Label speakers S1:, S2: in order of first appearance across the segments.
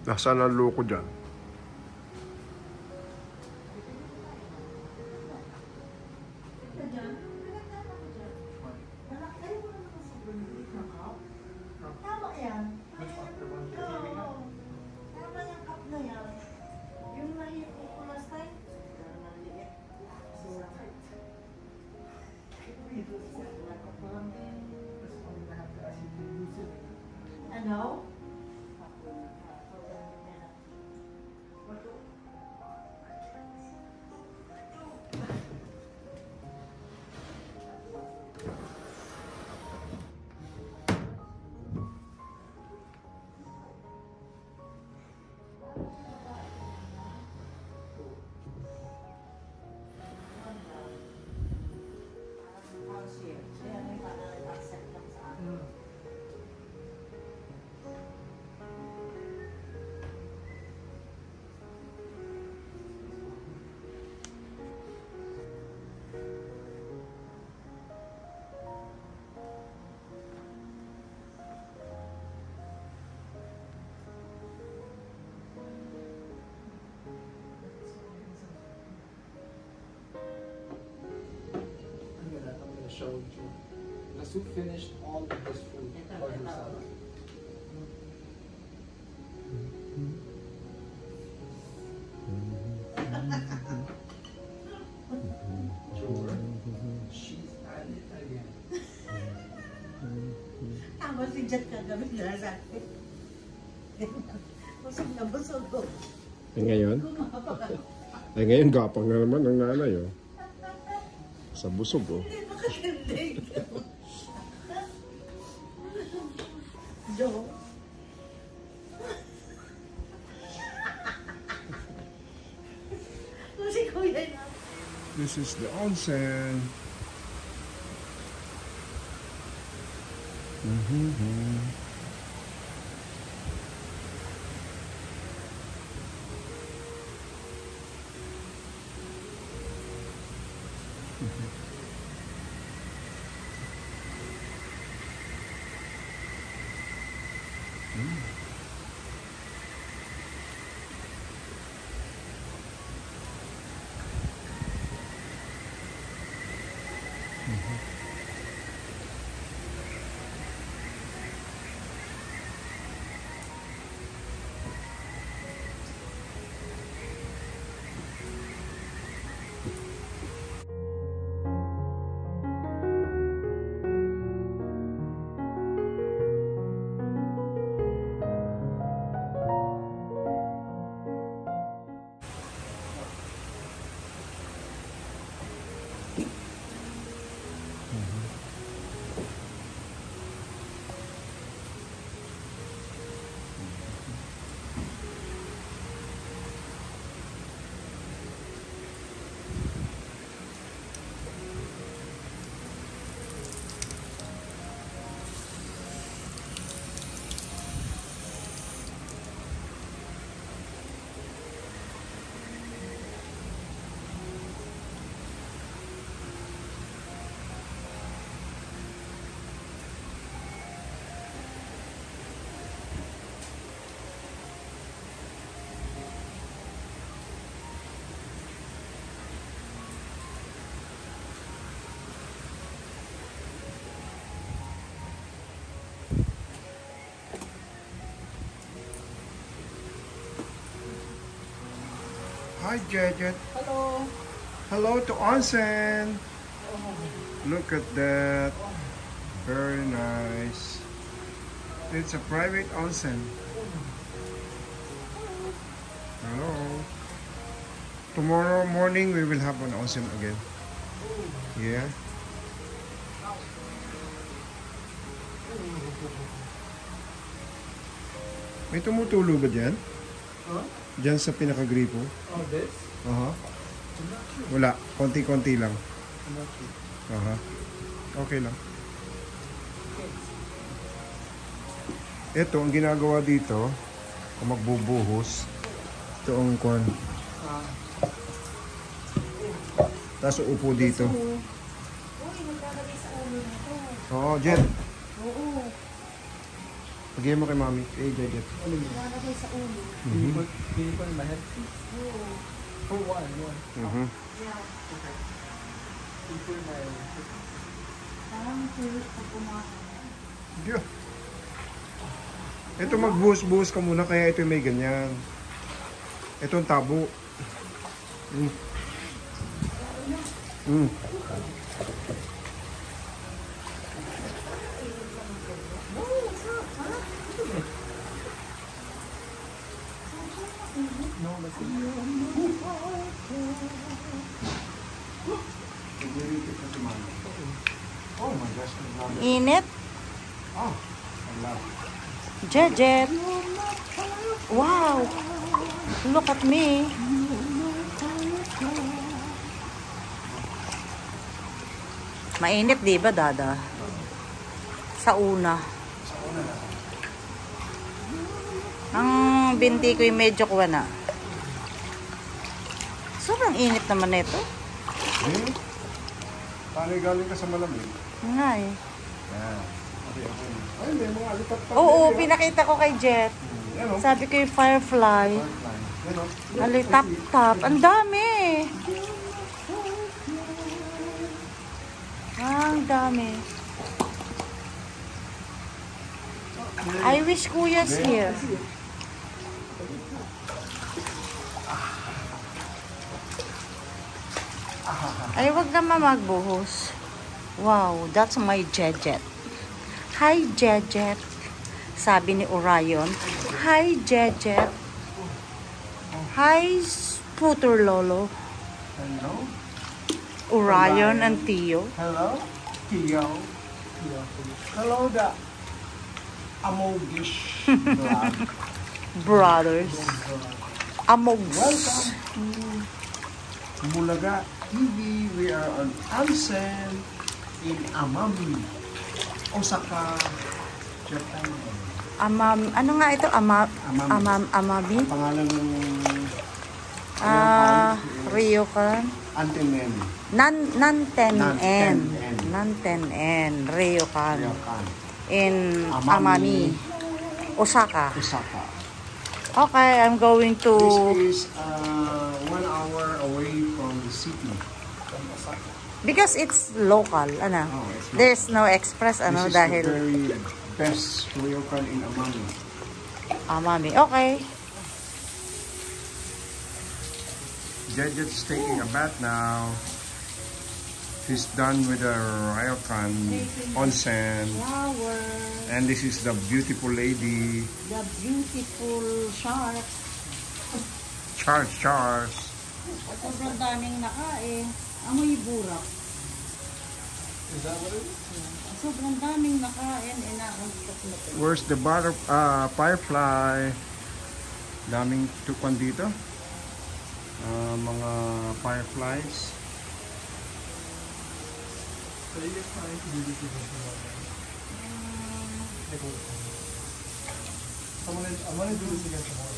S1: Nasaan ang loko dyan?
S2: Tama yan. Tama yung cup na yan. Yung mahirap ko last time. Ano?
S3: Show you. Nasu finished all of this food for himself. Sure. She's at it again.
S2: Tama si Jack kagabi na sa akin. Busog na busog ko.
S1: Ngayon? Ngayon gapang na naman ng nanay, oh. Sa busog, oh.
S2: Hindi makatindig. Joe. Si Kuya na.
S1: This is the onsen. Hi, Jejet.
S2: Hello.
S1: Hello to onsen. Look at that. Very nice. It's a private onsen. Hello. Tomorrow morning we will have an onsen again. Yeah. May tumutulo ba dyan?
S3: Huh?
S1: Dyan sa pinakagripo?
S3: Oh, this?
S1: Aha.
S3: I'm not sure.
S1: Wala. Konti-konti lang.
S3: I'm not sure.
S1: Aha. Okay lang. Ito, ang ginagawa dito, kung magbubuhos, ito ang kwan. Tapos upo dito.
S2: Uy, maglalagay sa ulo nito.
S1: Oo, Jen.
S2: Oo.
S1: Pagay mo kay mami. Eh, Jejet.
S2: Lalagay sa ulo.
S3: Can you put in my head?
S2: Oo.
S3: Oh, one.
S2: Yeah.
S3: Okay. Can you put in my
S2: Parang tulog pag kumakain.
S1: Diyo. Ito magbuhos-buhos ka muna kaya ito may ganyan. Ito ang tabo.
S3: No, that's it.
S1: Oh my gosh, I love it.
S2: Init.
S1: Oh, I love it.
S2: Jejet. Wow. Look at me. Mainit, di ba, Dada? Sa una. Ang binti ko yung medyo kuha na. Sobrang init naman na ito.
S1: Eh? Paano galing ka sa malamig?
S2: Nga eh.
S1: Yan. Okay. Ay, may mga alipat pa.
S2: Oo, pinakita ko kay Jet.
S1: Yan o.
S2: Sabi ko yung firefly.
S1: Yan o.
S2: Alitap-tap. Ang dami. Ang dami. I wish Kuya's here. Ay, wag naman magbuhos. Wow, that's my Jejet. Hi, Jejet. Sabi ni Orion. Hi, Jejet. Hi, Scooter Lolo.
S1: Hello?
S2: Orion and Tio.
S1: Hello? Tio. Hello, the Amogish vlog.
S2: Brothers. Amogs.
S1: Welcome to Bulaga TV. We are on onsen in Amami, Osaka, Japan.
S2: Ano nga ito? Amami?
S1: Pangalan ng
S2: Ryokan.
S1: Antenen.
S2: Nanten-en. Nanten-en. Ryokan.
S1: Ryokan.
S2: In
S1: Amami.
S2: Osaka.
S1: Osaka.
S2: Okay, I'm going to...
S1: This is 1 hour away from the city.
S2: Because it's local, ano?
S1: Oh, it's local.
S2: There's no express, ano,
S1: This is
S2: dahil...
S1: the very best ryokan in Amami.
S2: Amami. Okay.
S1: Jejet's taking a bath now. He's done with the ryokan onsen.
S2: Flower.
S1: And this is the beautiful lady,
S2: The beautiful shark.
S1: Charles.
S2: Sobrang daming nakain. Amoy burak.
S3: Is that what it is?
S2: Sobrang daming nakain. Inaantok na ito.
S1: Where's the firefly? Daming tupan dito. Mga fireflies.
S3: So you guys planning to do this event tomorrow? I'm gonna do this again tomorrow.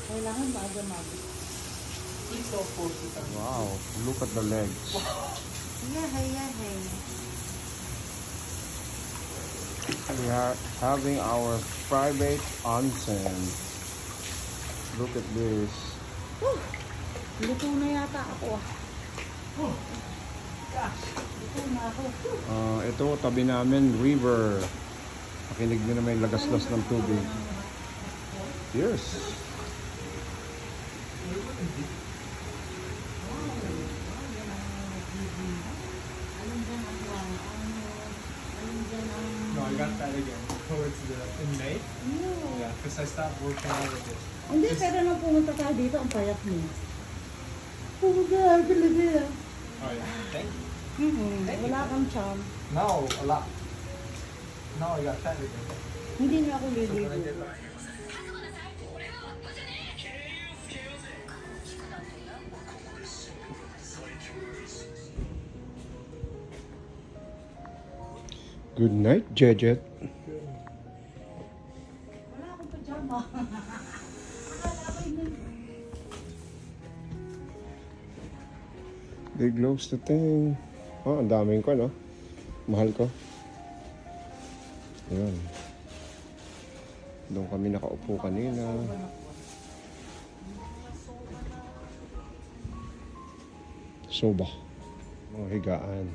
S2: Kailangan maaga mabit.
S3: Please don't post it on
S1: Wow, look at the legs.
S2: Yahay, yahay.
S1: We are having our private onsen. Look at this.
S2: Luto na yata ako ah. Luto na ako.
S1: Ito, tabi namin, river. Makinig nyo na may lagaslas ng tubig. Yes.
S3: No, I got that again towards in May. Yeah, because I stopped working out with it.
S2: Hindi, pero nung pumunta tayo dito, ang payat mo. Pumunta, talaga.
S3: Oh yeah, thank you.
S2: Wala kang charm.
S3: No, a lot. No, I got fat again.
S2: Hindi na ako
S3: So when I
S2: liligo.
S3: did that,
S1: Good night, Jejet.
S2: Wala akong pajama.
S1: Big gloves the thing. Oh, ang daming ko, no? Mahal ko. Yun. Doon kami nakaupo kanina. Soba. Mga higaan.